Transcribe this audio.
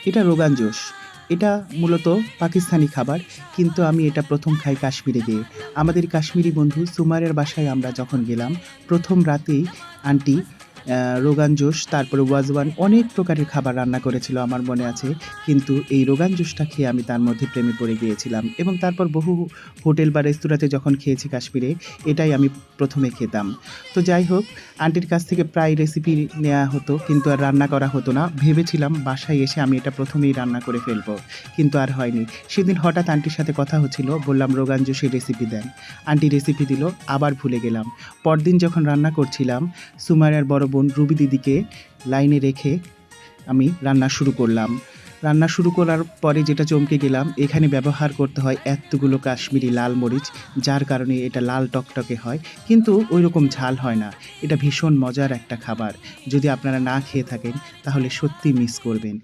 এটা রোগান জোশ। এটা মূলত পাকিস্তানি খাবার, কিন্তু আমি এটা প্রথম খাই কাশ্মীরে গিয়ে। আমাদের কাশ্মীরি বন্ধু সুমাইয়ার বাসায় আমরা যখন গেলাম, প্রথম রাতেই আন্টি রোগান জোশ, তারপরে ওয়াজওয়ান অনেক প্রকারের খাবার রান্না করেছিল আমার মনে আছে। কিন্তু এই রোগান জোশটা খেয়ে আমি তার মধ্যে প্রেমে পড়ে গিয়েছিলাম এবং তারপর বহু হোটেল বা রেস্তোরাঁতে যখন খেয়েছি কাশ্মীরে, এটাই আমি প্রথমে খেতাম। তো যাই হোক, আন্টির কাছ থেকে প্রায় রেসিপি নেওয়া হতো কিন্তু আর রান্না করা হতো না। ভেবেছিলাম বাসায় এসে আমি এটা প্রথমেই রান্না করে ফেলবো, কিন্তু আর হয়নি। সেদিন হঠাৎ আন্টির সাথে কথা হচ্ছিল, বললাম রোগান জোশের রেসিপি দেন। আন্টি রেসিপি দিল, আবার ভুলে গেলাম। পরদিন যখন রান্না করছিলাম, সুমাইয়ার বড় বোন রুবি দিদিকে লাইনে রেখে আমি রান্না শুরু করলাম। রান্না শুরু করার পরে যেটা চমকে গেলাম, এখানে ব্যবহার করতে হয় এতগুলো কাশ্মীরি লাল মরিচ, যার কারণে এটা লাল টকটকে হয়, কিন্তু ওই রকম ঝাল হয় না। এটা ভীষণ মজার একটা খাবার। যদি আপনারা না খেয়ে থাকেন তাহলে সত্যি মিস করবেন।